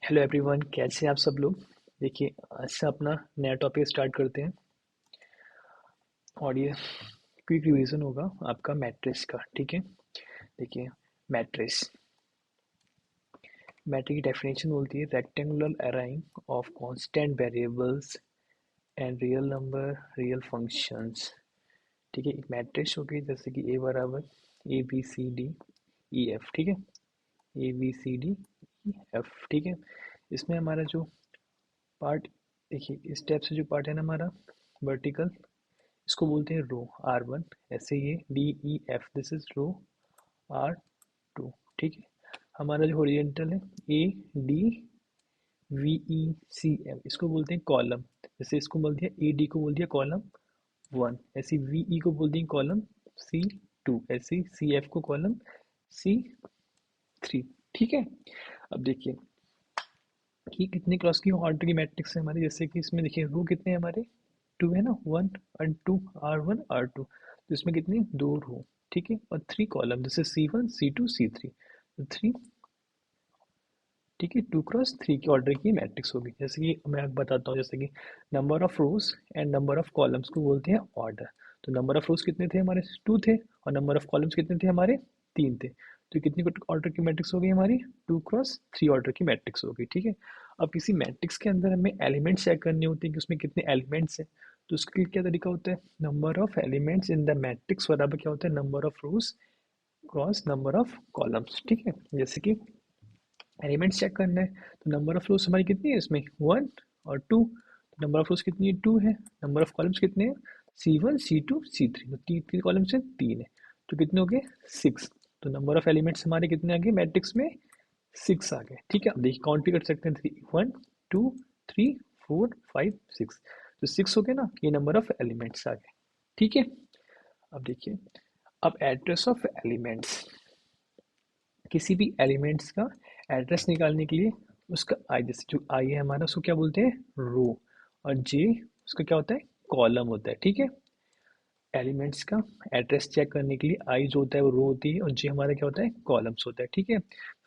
Hello everyone, कैसे हैं आप सब लोग। देखिए, आज से अपना नया टॉपिक स्टार्ट करते हैं और ये क्विक रिवीजन होगा आपका मैट्रिक्स का। ठीक है, देखिए, मैट्रिक्स मैट्रिक्स की डेफिनेशन बोलती है rectangular arraying of constant variables and real number real functions. ठीक है, एक मैट्रिक्स होगी जैसे कि ए बराबर A B C D E F. ठीक है, A B C D E F. ठीक है, इसमें हमारा जो पार्ट, देखिए इस टाइप से जो पार्ट है ना हमारा वर्टिकल, इसको बोलते हैं रो R1। ऐसे ये DEF, this is row R2। ठीक है, हमारा जो हॉरिजॉन्टल है ADVECM, इसको बोलते हैं कॉलम। जैसे इसको बोल दिया AD को बोल दिया कॉलम 1, ऐसे VE को बोल दिया कॉलम C2, ऐसे CF को कॉलम C3। ठीक है, अब देखिए कि कितने क्रॉस की ऑर्डर की मैट्रिक्स है हमारी। जैसे कि इसमें देखिए रो कितने हैं हमारे, टू है ना, one and to, R1 R2, तो इसमें कितनी दो रो। ठीक है, और थ्री कॉलम जैसे C1 C2 C3, तो थ्री। ठीक है, टू क्रॉस थ्री की ऑर्डर की मैट्रिक्स होगी। जैसे कि मैं आपको बताता हूँ, जैसे कि number of rose and number of columns को बोलते हैं ऑर्डर। तो नंबर ऑफ रोज कितने थे हमारे, टू थे, और नंबर ऑफ कॉलम्स कितने थे हमारे, तीन थे। तो कितनी ऑर्डर की मैट्रिक्स हो गई हमारी, टू क्रॉस थ्री ऑर्डर की मैट्रिक्स हो गई। ठीक है, अब किसी मैट्रिक्स के अंदर हमें एलिमेंट्स चेक करने होते हैं कि उसमें कितने एलिमेंट्स हैं। तो उसके लिए क्या तरीका होता है, number of elements in the matrix बराबर क्या होता है, number of rose cross number of columns. ठीक है, जैसे कि एलिमेंट्स चेक करना है, तो नंबर ऑफ रोज हमारी कितनी है इसमें, वन और टू। तो नंबर ऑफ रोज कितनी है, टू है। नंबर ऑफ कॉलम्स कितने हैं, C1 C2 C3, तो तीन तीन कॉलम्स हैं, तीन है। तो कितने हो गए, सिक्स। तो नंबर ऑफ एलिमेंट्स हमारे कितने आ गए मैट्रिक्स में, सिक्स आ गए। ठीक है, अब देखिए काउंट भी कर सकते हैं, three, one two three four five six, तो सिक्स हो गए ना, ये नंबर ऑफ एलिमेंट्स आ गए। ठीक है, अब देखिए, अब एड्रेस ऑफ एलिमेंट्स, किसी भी एलिमेंट्स का एड्रेस निकालने के लिए उसका आई, जैसे जो आई है हमारा उसको क्या बोलते हैं, रो, और जे उसका क्या होता है, कॉलम होता है। ठीक है, एलिमेंट्स का एड्रेस चेक करने के लिए आई जो होता है वो रो होती है, और जे हमारा क्या होता है, कॉलम्स होता है। ठीक है,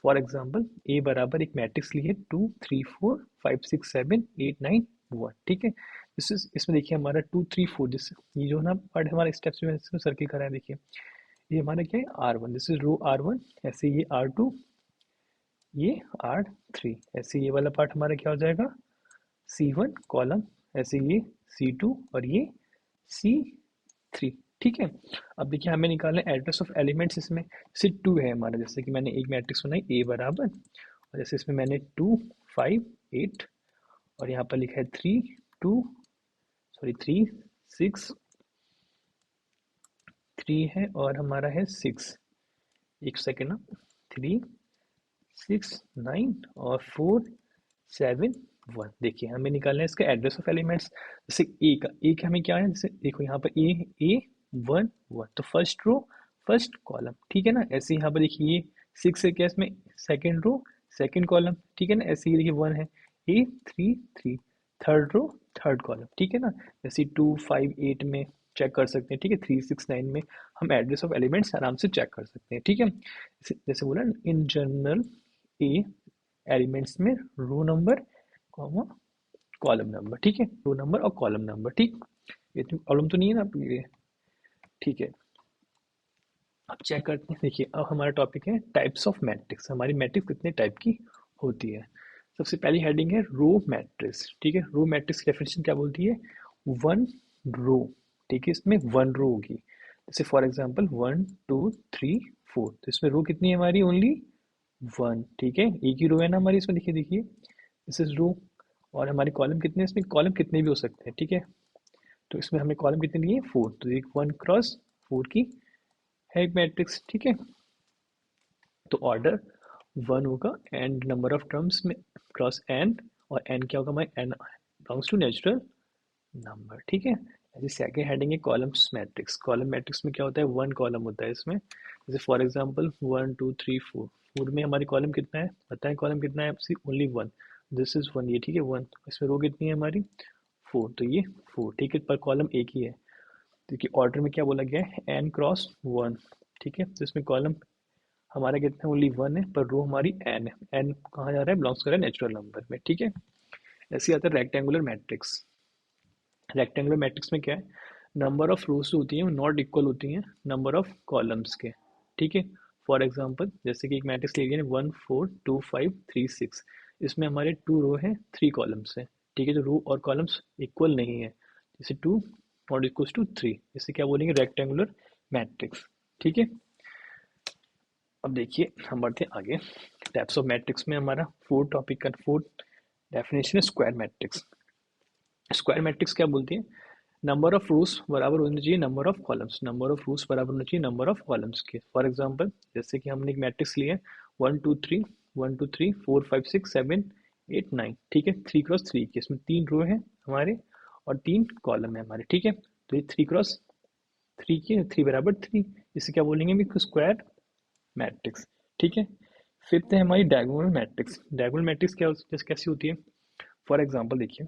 फॉर एग्जांपल ए बराबर एक मैट्रिक्स लिए two three four five six seven eight nine one. ठीक है, इसमें देखिए हमारा टू थ्री फोर, जिस ये जो ना पार्ट हमारा स्टेप्स में सर्किल करा है, देखिए ये हमारा क्या है, R1, this is row R1, ऐसे ये R2, ये R3, ऐसे ये वाला पार्ट हमारा क्या हो जाएगा, C1 कॉलम, ऐसे ये C2 और ये C3। ठीक है, अब देखिए हमें निकालना है एड्रेस ऑफ एलिमेंट्स। इसमें जैसे टू है हमारा, जैसे कि मैंने एक मैट्रिक्स बनाई A बराबर, और जैसे इसमें मैंने टू फाइव एट, और यहाँ पर लिखा है three two, sorry three six, three है और हमारा है सिक्स, एक सेकेंड ना, थ्री सिक्स नाइन और फोर सेवन वन। देखिए हमें निकालना है इसका एड्रेस ऑफ एलिमेंट्स। जैसे ए का, ए का हमें क्या है, जैसे देखो यहाँ पर ए वन वन, तो फर्स्ट रो फर्स्ट कॉलम। ठीक है ना, ऐसे यहाँ पर देखिए ये सिक्स है क्या इसमें, सेकंड रो सेकंड कॉलम। ठीक है ना, ऐसे ही देखिए वन है, A three three, third row third column. ठीक है ना, जैसे टू फाइव एट में चेक कर सकते हैं। ठीक है, थ्री सिक्स नाइन में हम एड्रेस ऑफ एलिमेंट्स आराम से चेक कर सकते हैं। ठीक है, जैसे बोला इन जनरल ए एलिमेंट्स में row number comma column number. ठीक है, रो नंबर और कॉलम नंबर। ठीक, ये तो प्रॉब्लम तो नहीं है ना आपके लिए। ठीक है, अब चेक करते हैं। देखिए अब हमारा टॉपिक है टाइप्स ऑफ मैट्रिक्स, हमारी मैट्रिक्स कितने टाइप की होती है। सबसे पहली हेडिंग है रो मैट्रिक्स। ठीक है, रो मैट्रिक्स की डेफिनेशन क्या बोलती है, वन रो। ठीक है, इसमें वन रो होगी। जैसे for example one two three four, तो इसमें रो कितनी है हमारी, ओनली वन। ठीक है, एक ही रो है ना हमारी इसमें, देखिए देखिए दिस इज रो। और हमारे कॉलम कितने हैं इसमें, कॉलम कितने भी हो सकते हैं। ठीक है, तो इसमें हमने कॉलम कितने लिए, फोर, तो एक वन क्रॉस फोर की है एक मैट्रिक्स। ठीक है, तो ऑर्डर वन होगा एंड नंबर ऑफ टर्म्स में क्रॉस एन, और एन क्या होगा हमारे, N belongs to natural number. ठीक है, ऐसे सेकंड हेडिंग है कॉलम्स मैट्रिक्स। कॉलम मैट्रिक्स में क्या होता है, वन कॉलम होता है इसमें। जैसे for example one two three four, four में हमारी कॉलम कितना है, बताएं कॉलम कितना है, only one, this is one, ये ठीक है वन। इसमें रो कितनी है हमारी, फोर, तो ये फोर। ठीक है, पर कॉलम एक ही है। देखिए ऑर्डर में क्या बोला गया है, एन क्रॉस वन। ठीक है, तो इसमें कॉलम हमारा कितना ओनली 1 है, पर रो हमारी n है। n कहाँ जा रहा है, बिलोंग्स कर रहा है नेचुरल नंबर में, ठीक है। ऐसे आता है रेक्टेंगुलर मैट्रिक्स। रेक्टेंगुलर मैट्रिक्स में क्या है, नंबर ऑफ रोज होती हैं वो नॉट इक्वल होती हैं नंबर ऑफ कॉलम्स के, ठीक है। फॉर एग्जांपल जैसे कि एक मैट्रिक्स ले लिया 1 4 2 5 3 6, इसमें हमारे 2 रो हैं 3 कॉलम्स हैं, ठीक है। जो रो और कॉलम्स इक्वल नहीं है, जैसे 2 नॉट इक्वल टू 3, इसे क्या बोलेंगे, रेक्टेंगुलर मैट्रिक्स, ठीक है। अब देखिए हम बढ़ते हैं आगे। टाइप्स ऑफ मैट्रिक्स में हमारा फोर्थ टॉपिक का फोर्थ डेफिनेशन है स्क्वायर मैट्रिक्स। स्क्वायर मैट्रिक्स क्या बोलती है, नंबर ऑफ रोज बराबर होनी चाहिए number of columns, number of रोज बराबर होना चाहिए नंबर ऑफ कॉलम्स के। फॉर एग्जांपल जैसे कि हमने एक मैट्रिक्स लिया है 1 2 3 1 2 3 4 5 6 7 8 9, ठीक है, 3 क्रॉस 3 की, इसमें 3 रो है हमारे और 3 कॉलम है हमारे, ठीक है। तो ये 3 क्रॉस 3 की, 3 बराबर 3, इसे क्या बोलेंगे हम, स्क्वायर मैट्रिक्स, ठीक है। फिफ्थ है हमारी डायगोनल मैट्रिक्स। डायगोनल मैट्रिक्स क्या जैसे कैसी होती है, फॉर एग्जांपल देखिए,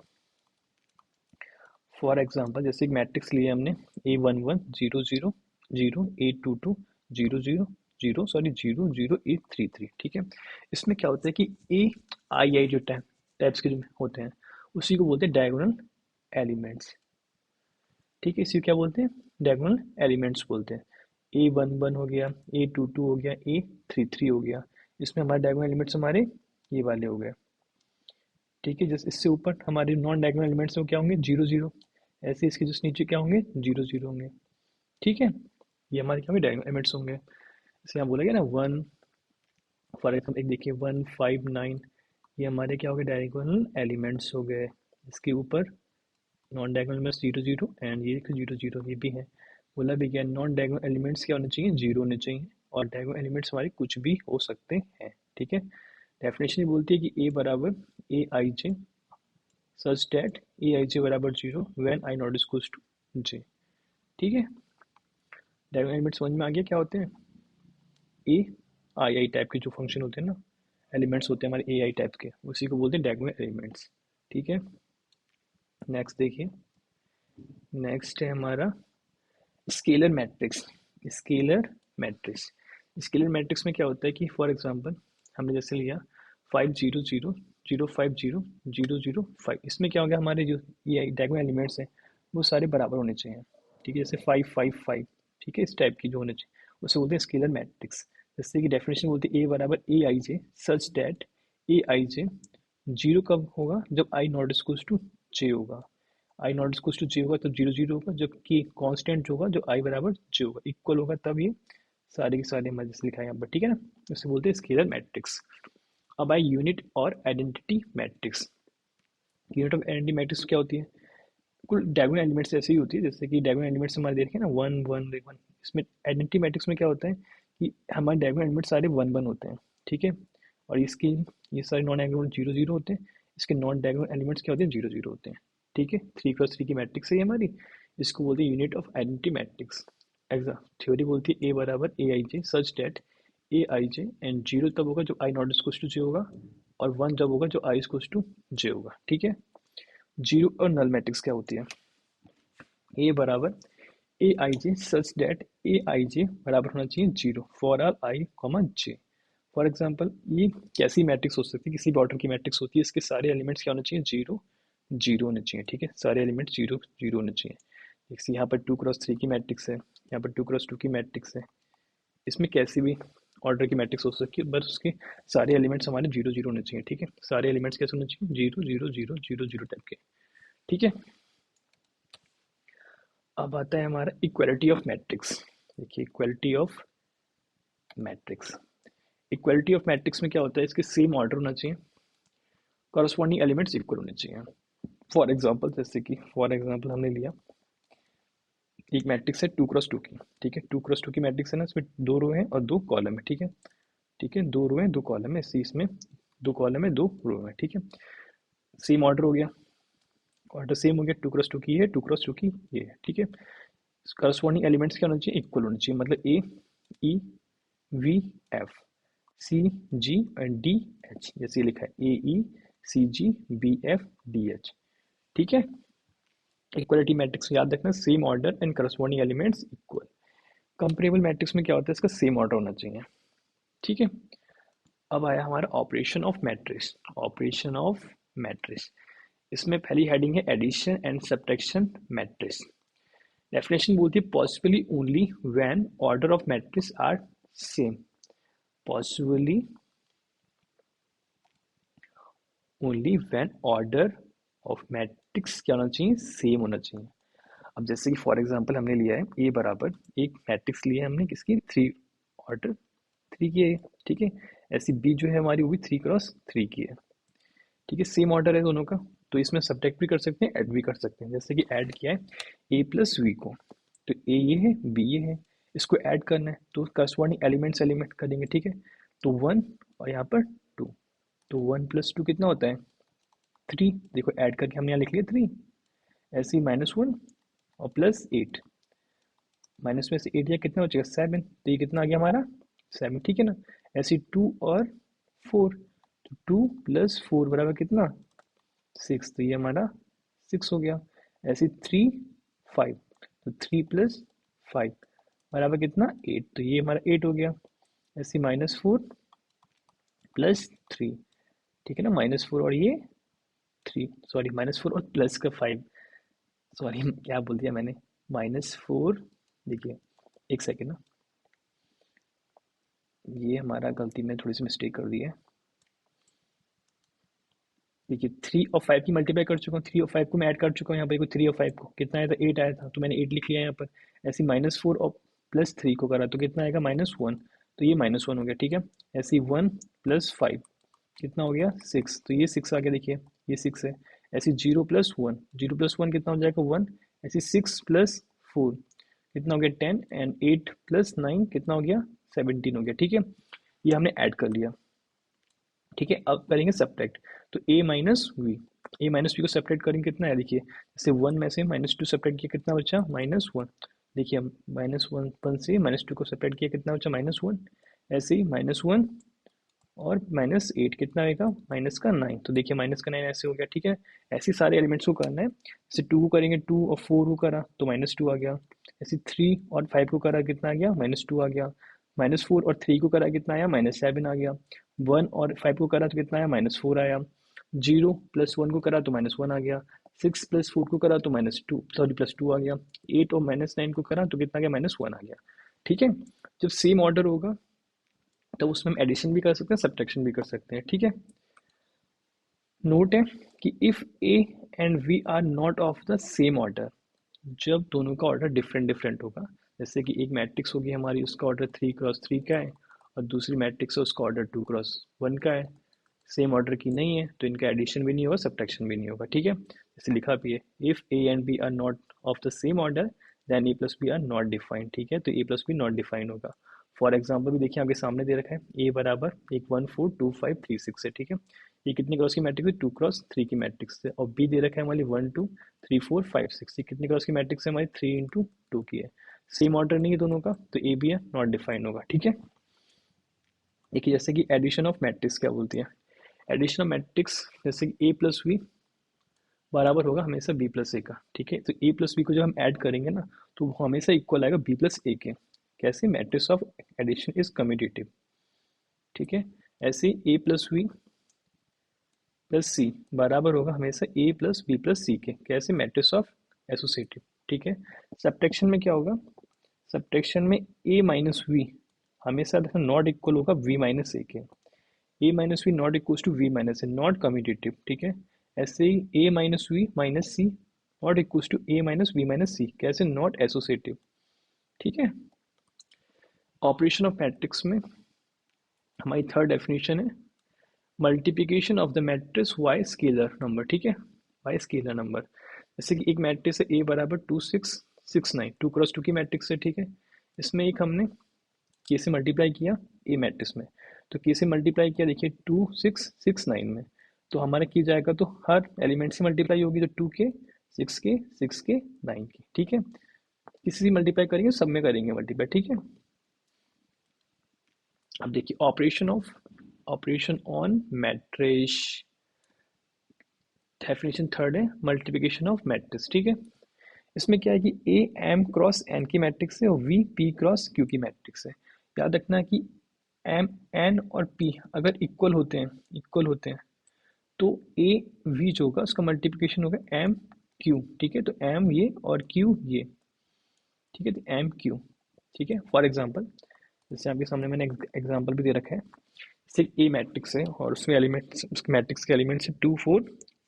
फॉर एग्जांपल जैसे एक मैट्रिक्स लिया हमने A11 0 0 0 A22 0 0 0 सॉरी 0 0 A33, ठीक है। इसमें क्या होता है कि ए आई जो टाइप्स के जो होते हैं उसी को बोलते हैं डायगोनल एलिमेंट्स, ठीक है। इसी को क्या बोलते हैं, डायगोनल एलिमेंट्स बोलते हैं। A11 हो गया, A22 हो गया, A33 हो गया, इसमें हमारे डायगोनल एलिमेंट्स हमारे ये वाले हो गए, ठीक है। जैसे इससे ऊपर हमारे नॉन डायगोनल एलिमेंट्स में क्या होंगे, 0 0, ऐसे इसके जस्ट नीचे क्या होंगे, 0 0 होंगे, ठीक है। ये हमारे क्या होंगे, डायगोनल एलिमेंट्स होंगे। जैसे यहाँ बोला गया ना 1, फॉर एग्जाम्पल एक देखिए 1 5 9, ये हमारे क्या हो गए, डायगोनल एलिमेंट्स हो गए। इसके ऊपर नॉन डायगोनल एलिमेंट्स 0 0 एंड ये 0 0 ये भी है। बोला भी क्या, नॉन डायगोनल एलिमेंट्स क्या होने चाहिए, 0 होने चाहिए, और डायगोनल एलिमेंट्स हमारे कुछ भी हो सकते हैं, ठीक है। डेफिनेशन बोलती है कि ए बराबर ए आई जे such that A I J बराबर 0 when I not equals to J, ठीक है। डायगोनल एलिमेंट समझ में आ गया क्या होते हैं, ए आई आई टाइप के जो फंक्शन होते हैं ना, एलिमेंट्स होते हैं हमारे ए आई टाइप के, उसी को बोलते हैं डायगोनल एलिमेंट्स, ठीक है। नेक्स्ट देखिए, नेक्स्ट है हमारा scalar matrix. Scalar matrix, scalar matrix में क्या होता है कि फॉर एग्जांपल हमने जैसे लिया 5 0 0 0 5 0 0 0 5, इसमें क्या हो गया, हमारे जो ये डायगोनल एलिमेंट्स हैं वो सारे बराबर होने चाहिए, ठीक है। जैसे 5 5 5, ठीक है, इस टाइप की जो होने चाहिए उसे बोलते हैं स्केलर मैट्रिक्स। जैसे कि डेफिनेशन बोलते हैं ए बराबर ए आई जे सच दैट ए आई जे 0 कब होगा, जब आई नॉट इक्वल्स टू जे होगा। आई नॉट इक्वल्स टू जे होगा तो 0 0 होगा, जबकि कांस्टेंट होगा जो आई बराबर जे होगा इक्वल होगा, तब ये सारे के सारे हमारे जैसे लिखा है यहाँ पर, ठीक है ना। इसे बोलते हैं स्केलर मैट्रिक्स। अब आई यूनिट और identity matrix. Unit of identity matrix क्या होती है, कुल डायगोनल एलिमेंट्स ऐसे ही होती है, जैसे कि डायगोनल एलिमेंट्स हमारे देखे ना 1 1 1, इसमें आइडेंटिटी मैट्रिक्स में क्या होता है कि हमारे डायगोनल एलिमेंट्स सारे 1 1 होते हैं, ठीक है। और इसकी ये सारे नॉन डायगोनल 0 0 होते हैं, इसके नॉन डायगोनल एलिमेंट्स क्या होते हैं, 0 0 होते हैं, ठीक है। 3 क्रॉस 3 की मैट्रिक्स है ये हमारी, इसको बोलते हैं unit of identity matrix. Exam theory बोलती है ए बराबर ए आई जे सच date A I J and 0 तब होगा जब आई नॉट इक्वल्स टू जे होगा, और 1 जब होगा जो आई इक्वल्स टू जे होगा, ठीक है। जीरो और नल मैट्रिक्स क्या होती है, ए बराबर ए आई जे सच डेट ए आई जे बराबर होना चाहिए 0 for all I comma J. For example ये कैसी मैट्रिक्स हो सकती है, किसी भी ऑर्डर की मैट्रिक्स होती है, इसके सारे एलिमेंट्स क्या होने चाहिए, 0 0 होने चाहिए, ठीक है। सारे एलिमेंट्स 0 0 होने चाहिए। जैसे यहाँ पर 2 क्रॉस 3 की मैट्रिक्स है, यहाँ पर 2 क्रॉस 2 की मैट्रिक्स है, इसमें कैसी भी ऑर्डर की मैट्रिक्स हो सकती है, बस उसके सारे एलिमेंट्स हमारे 0 0 होने चाहिए, ठीक है। सारे एलिमेंट्स कैसे होने चाहिए, 0 0 0 0 0 टाइप के, ठीक है। अब आता है हमारा इक्वालिटी ऑफ मैट्रिक्स। देखिए equality of matrix, equality of matrix में क्या होता है, इसके सेम ऑर्डर होना चाहिए, कॉरस्पॉन्डिंग एलिमेंट्स इक्वल होने चाहिए। फॉर एग्जांपल जैसे कि फॉर एग्जांपल हमने लिया एक मैट्रिक्स है 2 क्रॉस 2 की, ठीक है। 2 क्रॉस 2 की मैट्रिक्स है ना, इसमें 2 रो है और 2 कॉलम है, ठीक है, ठीक है। 2 रो है 2 कॉलम है, इसमें 2 कॉलम है 2 रो है, ठीक है। सेम ऑर्डर हो गया, ऑर्डर सेम हो गया, 2 क्रॉस 2 की है 2 क्रॉस 2 की ये है, ठीक है। करस्पॉन्डिंग एलिमेंट्स क्या होना चाहिए, इक्वल होना चाहिए, मतलब A E V F C G and D H, जैसे लिखा है A E C G B F D H, ठीक है। इक्वलिटी मैट्रिक्स याद रखना, same order and corresponding elements equal. Comparable matrix में क्या होता है, इसका सेम ऑर्डर होना चाहिए, ठीक है। अब आया हमारा operation of matrix. Operation of matrix, इसमें पहली हेडिंग है addition and subtraction matrix. Definition बोलती है possibly only when order of matrix are same. Possibly only when order of matrix क्या होना चाहिए, सेम होना चाहिए। अब जैसे कि फॉर एग्जांपल हमने लिया है ए बराबर, एक मैट्रिक्स लिया है हमने किसकी, थ्री, ऑर्डर थ्री की है, ठीक है। ऐसी बी जो है हमारी वो भी 3x3 की है, ठीक है। सेम ऑर्डर है दोनों का, तो इसमें सब्ट्रैक्ट भी कर सकते हैं, ऐड भी कर सकते हैं। जैसे कि ऐड किया है ए प्लस वी को, तो ए ये है, बी ये है, इसको ऐड करना है तो करस्पॉन्डिंग एलिमेंट एलिमेंट करेंगे, ठीक है। तो 1 और यहाँ पर 2, तो 1 + 2 कितना होता है, 3। देखो ऐड करके हमने यहाँ लिख लिया 3। ऐसे ही -1 और +8, माइनस में से 8 या कितना हो जाएगा 7, तो ये कितना आ गया हमारा 7, ठीक है ना। ऐसे 2 और 4, तो 2 + 4 बराबर कितना 6, तो ये हमारा 6 हो गया। ऐसे 3 5, तो 3 + 5 बराबर कितना 8, तो ये हमारा 8 हो गया। ऐसे -4 + 3, ठीक है ना, -4 और ये 3, सॉरी -4 और प्लस का 5, सॉरी क्या बोल दिया मैंने, -4, देखिए एक सेकेंड ना, ये हमारा गलती में थोड़ी सी मिस्टेक कर दी है। देखिए 3 और 5 की मल्टीप्लाई कर चुका हूँ, 3 और 5 को मैं ऐड कर चुका हूँ यहाँ पर। 3 और 5 को कितना आया था, 8 आया था, तो मैंने 8 लिख लिया यहाँ पर। ऐसे -4 और +3 को करा तो कितना आएगा -1, तो ये -1 हो गया, ठीक है। ऐसे 1 + 5 कितना हो गया 6, तो ये 6 आ गया, देखिए ये 6 है। ऐसे 0 + 1, 0 + 1 कितना हो जाएगा 1। ऐसे 6 + 4 कितना हो गया 10, एंड 8 + 9 कितना हो गया 17 हो गया, ठीक है। ये हमने ऐड कर लिया, ठीक है। अब करेंगे सब्ट्रैक्ट, तो a minus B, A minus B को सेपरेट करेंगे कितना है, देखिए जैसे 1 में से -2 सेपरेट किया कितना बचा -1, देखिए हम -1 से -2 को सेपरेट किया कितना बचा -1। ऐसे ही -1 और -8 कितना आएगा -9, तो देखिए -9 ऐसे हो गया, ठीक है। ऐसे सारे एलिमेंट्स को करना है। जैसे 2 को करेंगे, 2 और 4 को करा तो -2 आ गया। ऐसे 3 और 5 को करा कितना आ गया -2 आ गया। -4 और 3 को करा कितना आया -7 आ गया। 1 और 5 को करा तो कितना आया -4 आया। 0 + 1 को करा तो -1 आ गया। 6 + 4 को करा तो -2, सॉरी +2 आ गया। 8 और -9 को करा तो कितना आ गया -1 आ गया, ठीक है। जब सेम ऑर्डर होगा तो उसमें हम एडिशन भी कर सकते हैं, सब्ट्रैक्शन भी कर सकते हैं, ठीक है। नोट है कि if A and B are not of the same order, जब दोनों का ऑर्डर डिफरेंट डिफरेंट होगा, जैसे कि एक मैट्रिक्स होगी हमारी, उसका ऑर्डर 3x3 का है, और दूसरी मैट्रिक्स है उसका ऑर्डर 2x1 का है, सेम ऑर्डर की नहीं है, तो इनका एडिशन भी नहीं होगा, सब्ट्रैक्शन भी नहीं होगा, ठीक है। जैसे लिखा भी है, if A and B are not of the same order then A plus B are not defined, ठीक है, तो A plus B not defined होगा। फॉर एग्जाम्पल भी देखिए आपके सामने दे रखा है, ए बराबर एक 1 4 2 5 3 6 है, ठीक है। ये कितनी क्रॉस की मैट्रिक्स है, 2x3 की मैट्रिक्स है। और बी दे रखा है हमारी 1 2 3 4 5 6, ये कितनी क्रॉस की मैट्रिक्स है हमारी 3 × 2 की है। सेम ऑर्डर नहीं है दोनों का, तो ए बी है नॉट डिफाइंड होगा, ठीक है। देखिए जैसे कि एडिशन ऑफ मैट्रिक्स क्या बोलती है, एडिशन ऑफ मैट्रिक्स जैसे कि ए प्लस वी बराबर होगा हमेशा बी प्लस ए का, ठीक है। तो ए प्लस बी को जब हम ऐड करेंगे ना, तो वो हमेशा इक्वल आएगा बी प्लस ए के। कैसे, matrix of addition is commutative, ठीक है। ऐसे A plus B plus C बराबर होगा हमेशा A plus B plus C के। कैसे, मैट्रिक्स ऑफ एसोसिएटिव, ठीक है। सब्ट्रैक्शन में क्या होगा, सब्ट्रैक्शन में ए माइनस वी हमेशा नॉट इक्वल होगा वी माइनस ए के। A minus V not equal to V minus A, not commutative, ठीक है। ऐसे ही A minus V minus C not equal to A minus V minus C, कैसे, not associative, ठीक है। Operation of matrix में हमारी थर्ड डेफिनेशन है multiplication of the matrix by scalar number, ठीक है, वाई स्केलर नंबर। जैसे कि एक मैट्रिक्स है ए बराबर 2 6 6 9, 2x2 की मैट्रिक्स है, ठीक है। इसमें एक हमने के से मल्टीप्लाई किया ए मैट्रिक्स में, तो के से मल्टीप्लाई किया, देखिए 2 6 6 9 में, तो हमारा की जाएगा तो हर एलिमेंट से मल्टीप्लाई होगी, तो 2 के 6 के 6 के 9 की, ठीक है। किसी से मल्टीप्लाई करेंगे सब में करेंगे मल्टीप्लाई, ठीक है। अब देखिए operation on matrix, definition third है मल्टीप्लिकेशन ऑफ मैट्रिक्स, ठीक है। इसमें क्या है कि ए एम क्रॉस एन की मैट्रिक्स है और वी पी क्रॉस क्यू की मैट्रिक्स है। याद रखना कि एम एन और पी अगर इक्वल होते हैं तो ए वी जो होगा उसका मल्टीप्लिकेशन होगा एम क्यू, ठीक है। तो एम ये और क्यू ये, ठीक है। तो एम क्यू, ठीक है। फॉर एग्जांपल जैसे आपके सामने मैंने एग्जांपल भी दे रखा है, जैसे ए मैट्रिक्स है और उसमें एलिमेंट्स, उसके मैट्रिक्स के एलिमेंट्स है 2 4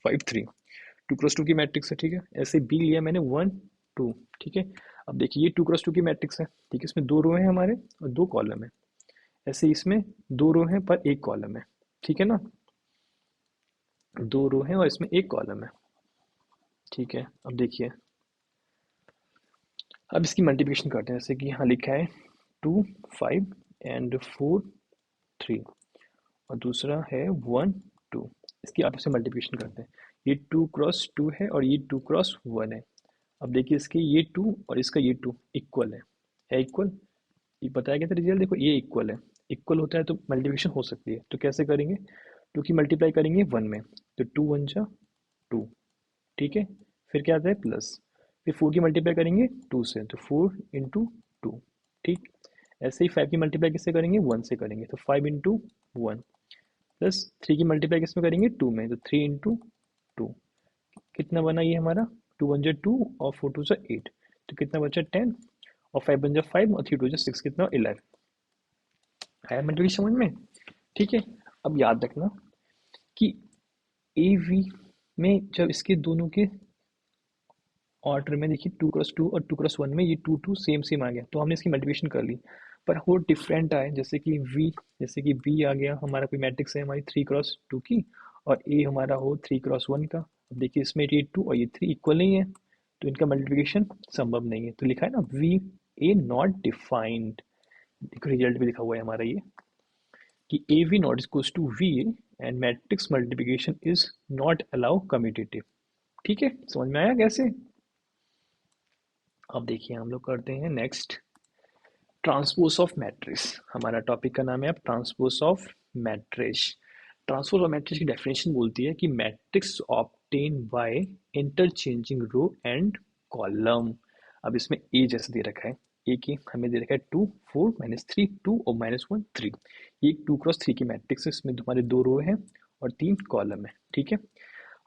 5 3, 2 क्रॉस 2 की मैट्रिक्स है, ठीक है। ऐसे बी लिया मैंने 1 2, ठीक है। अब देखिए ये 2 क्रॉस 2 की मैट्रिक्स है, ठीक है। इसमें 2 रो है हमारे और 2 कॉलम है। ऐसे इसमें 2 रो है पर 1 कॉलम है, ठीक है ना। 2 रो है और इसमें 1 कॉलम है, ठीक है। अब देखिए, अब इसकी मल्टीप्लिकेशन करते हैं, जैसे कि यहाँ लिखा है 2 5 एंड 4 3 और दूसरा है 1 2। इसकी आपस में मल्टीप्लिकेशन करते हैं। ये 2 क्रॉस 2 है और ये 2 क्रॉस 1 है। अब देखिए इसके ये 2 और इसका ये 2 इक्वल है इक्वल। ये बताया गया था रिजल्ट, देखो ये इक्वल है। इक्वल होता है तो मल्टीप्लिकेशन हो सकती है, तो कैसे करेंगे, 2 की मल्टीप्लाई करेंगे 1 में, तो 2 1 जा 2, ठीक है। फिर क्या आता है प्लस, फिर 4 की मल्टीप्लाई करेंगे 2 से, तो 4 इंटू 2, ठीक। ऐसे ही 5 की मल्टीप्लाई किससे करेंगे 1 से करेंगे, तो 5 इंटू 1, प्लस 3 की मल्टीप्लाई किस में करेंगे 2 में, तो 3 इंटू 2। कितना बना ये हमारा, 2 1 जा 2 और 4 2 जा 8, तो कितना बचा 10 और 5 1 जा 5 और 3 2 जा 6, कितना 11। आया मल्टीप्लिकेशन समझ में, ठीक है। अब याद रखना कि ए वी में जब इसके दोनों के ऑर्डर में देखिए 2 क्रॉस 2 और 2 क्रॉस 1 में ये 2 2 सेम सेम आ गया, तो हमने इसकी मल्टीप्लिकेशन कर ली। पर वो डिफरेंट आए, जैसे कि वी, जैसे कि बी आ गया हमारा, कोई मैट्रिक्स है हमारी 3 क्रॉस 2 की और ए हमारा हो 3 क्रॉस 1 का। अब देखिए इसमें ये 2 और ये 3 इक्वल नहीं है, तो इनका मल्टीप्लिकेशन संभव नहीं है। तो लिखा है ना वी ए नॉट डिफाइंड, देखो रिजल्ट भी लिखा हुआ है हमारा ये कि A B not equals to B and matrix multiplication is not allow commutative, ठीक है। समझ में आया कैसे। अब देखिए हम लोग करते हैं नेक्स्ट, ट्रांसपोज ऑफ मैट्रिक्स। हमारा टॉपिक का नाम है अब transpose of matrix. Transpose of matrix की डेफिनेशन बोलती है कि matrix obtain by interchanging row and column. अब इसमें ए जैसे दे रखा है, ए की हमें दे रखा है 2 4 -3 2 और -1 3। ये 2 क्रॉस 3 की मैट्रिक्स है, इसमें हमारे 2 रो है और 3 कॉलम है, ठीक है।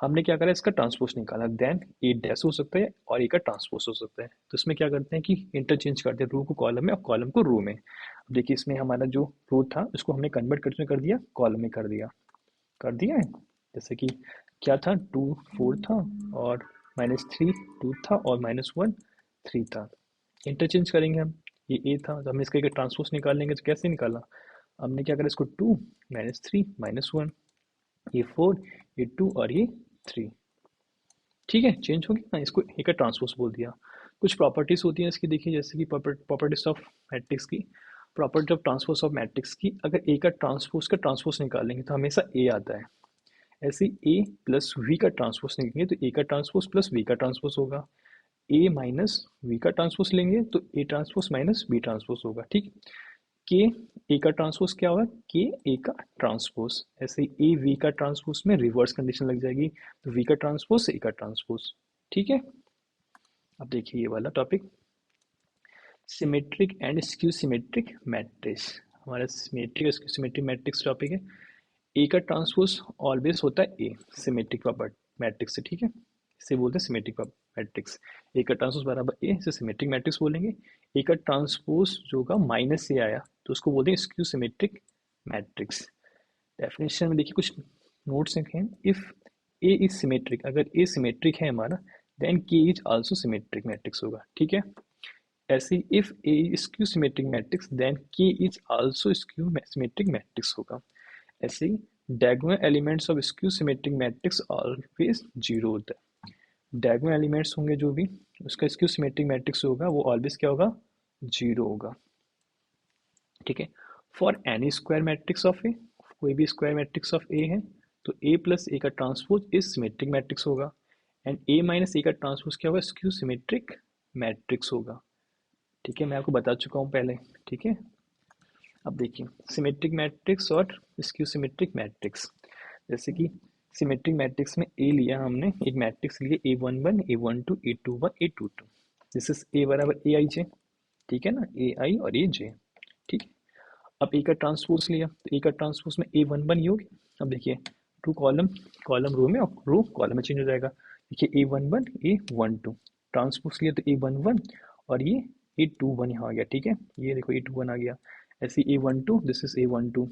हमने क्या करा, इसका ट्रांसपोज निकाला, देन ए डैश हो सकता है और ए का ट्रांसपोज हो सकता है। तो इसमें क्या करते हैं कि इंटरचेंज करते हैं रो को कॉलम में और कॉलम को रो में। अब देखिए इसमें हमारा जो रो था उसको हमने कन्वर्ट करके कर दिया कॉलम में, कर दिया है। जैसे कि क्या था 2 4 था और -3 2 था और -1 3 था। इंटरचेंज करेंगे हम, ये ए था तो हमें इसका एक ट्रांसपोज निकाल लेंगे, तो कैसे निकाला, हमने क्या करा इसको 2 -3 -1, ये 4 ये 2 और ये 3, ठीक है। चेंज हो गया ना, इसको एक ट्रांसपोज बोल दिया। कुछ प्रॉपर्टीज होती हैं इसकी, देखिए जैसे कि प्रॉपर्टीज ऑफ मैट्रिक्स की, property of transpose of matrix की, अगर ए का ट्रांसपोज निकालेंगे तो हमेशा ए आता है। ऐसे ए प्लस वी का ट्रांसपोज निकालेंगे तो ए का ट्रांसपोज प्लस वी का ट्रांसपोज होगा। ए माइनस वी का ट्रांसपोज लेंगे तो A transpose minus B transpose होगा, ठीक। के ए का ट्रांसपोज क्या होगा, के ए का ट्रांसपोज। ऐसे ही ए वी का ट्रांसपोज में रिवर्स कंडीशन लग जाएगी, तो वी का ट्रांसपोज ए का ट्रांसपोज, ठीक है। अब देखिए ये वाला topic, symmetric and skew symmetric matrix. हमारा सिमेट्रिक और स्क्यू सिमेट्रिक मैट्रिक्स टॉपिक है। ए का ट्रांसपोज ऑलवेज होता है ए, सिमेट्रिक मैट्रिक्स से, ठीक है। इसे बोलते हैं सिमेट्रिक मैट्रिक्स। ए का ट्रांसपोज बराबर ए, इसे सिमेट्रिक मैट्रिक्स बोलेंगे। ए का ट्रांसपोज जो होगा माइनस से आया तो उसको बोलते हैं स्क्यू सिमेट्रिक मैट्रिक्स। डेफिनेशन में देखिए कुछ नोट्स हैं, इफ ए इज सिमेट्रिक, अगर ए सिमेट्रिक है हमारा, then K is also symmetric matrix होगा, ठीक है। ऐसे if A is skew symmetric matrix then K is also skew symmetric matrix होगा। ऐसे ही diagonal elements of skew symmetric matrix always zero होता है। डायगोनल एलिमेंट्स होंगे जो भी उसका स्क्यू सिमेट्रिक मैट्रिक्स होगा वो ऑलवेज क्या होगा, जीरो होगा, ठीक है। For any square matrix of A, कोई भी स्क्वायर मैट्रिक्स ऑफ ए है तो ए प्लस ए का ट्रांसपोज इज सिमेट्रिक मैट्रिक्स होगा एंड ए माइनस ए का ट्रांसपोज क्या होगा, स्क्यू सिमेट्रिक मैट्रिक्स होगा, ठीक है। मैं आपको बता चुका हूँ पहले, ठीक है। अब देखिए सिमेट्रिक मैट्रिक्स और स्क्यू सिमेट्रिक मैट्रिक्स, जैसे कि सिमेट्रिक मैट्रिक्स में ए लिया हमने, एक मैट्रिक्स लिए A11 A12 A21 A22, this is a बराबर ए आई जे, ठीक है ना, ए आई और ए जे, ठीक है। अब ए का ट्रांसपोज लिया तो ए का ट्रांसपोज में A11 ये हो गया। अब देखिए टू कॉलम, कॉलम रो में और रो कॉलम में चेंज हो जाएगा। देखिए A11 A12 ट्रांसपोज लिया तो A11 और ये A21 यहाँ आ गया। ठीक है, ये देखो A21 आ गया। ऐसे A12 this is A12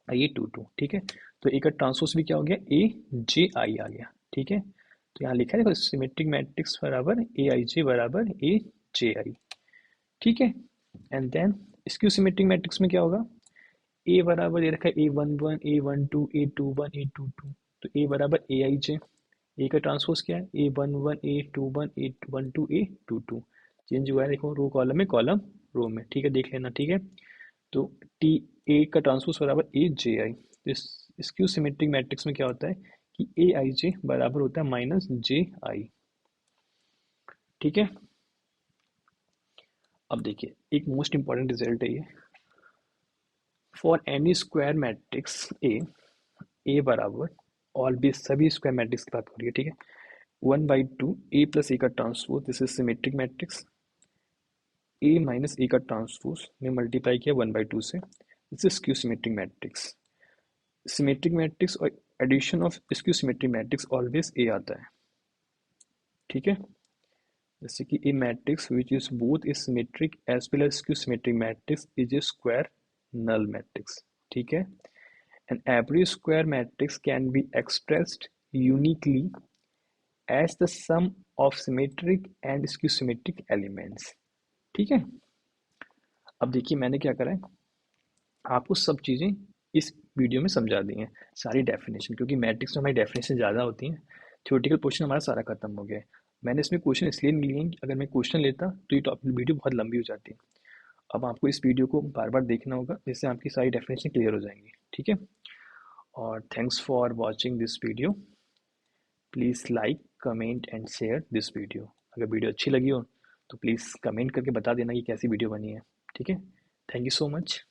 A22। ठीक है, तो ए का ट्रांसपोज भी क्या हो गया AJI आ गया। ठीक है, तो यहाँ लिखा है देखो सिमेट्रिक मैट्रिक्स बराबर AIJ बराबर AJI। ठीक है, and then skew symmetric matrix में क्या होगा, ए बराबर दे रखा है A11 A12 A21 A22, तो ए बराबर AIJ। ए का ट्रांसपोज क्या है A11 A21 A12 A22। Change हुआ है देखो रो कॉलम में कॉलम रो में। ठीक है, देख लेना। ठीक है, तो टी ए का ट्रांसपोज बराबर AJI। इस स्क्यू सिमेट्रिक मैट्रिक्स में क्या होता है कि AIJ बराबर होता है -JI। ठीक है, अब देखिए एक मोस्ट इंपॉर्टेंट रिजल्ट है ये। For any square matrix A बराबर और भी सभी स्क्वायर मैट्रिक्स की बात हो रही है। ठीक है, 1/2 ए प्लस ए का transpose this is symmetric matrix. A minus A का ट्रांसपोज में मल्टीप्लाई किया 1/2 से, this is skew symmetric matrix. Symmetric matrix और addition of skew symmetric matrix always A आता है। ठीक है, जैसे कि A matrix which is both a symmetric as well as skew symmetric matrix is a square null matrix. ठीक है, an every square matrix can be expressed uniquely as the sum of symmetric and skew symmetric elements। ठीक है, अब देखिए मैंने क्या करा है, आपको सब चीज़ें इस वीडियो में समझा दी हैं, सारी डेफिनेशन, क्योंकि मैट्रिक्स में हमारी डेफिनेशन ज़्यादा होती हैं। थ्योरेटिकल पोर्शन हमारा सारा खत्म हो गया है। मैंने इसमें क्वेश्चन इसलिए नहीं लिए हैं कि अगर मैं क्वेश्चन लेता तो ये टॉपिक वीडियो बहुत लंबी हो जाती है। अब आपको इस वीडियो को बार बार देखना होगा जिससे आपकी सारी डेफिनेशन क्लियर हो जाएंगी। ठीक है, और thanks for watching this video. Please like comment and share this video. अगर वीडियो अच्छी लगी हो तो प्लीज़ कमेंट करके बता देना कि कैसी वीडियो बनी है। ठीक है, थैंक यू सो मच।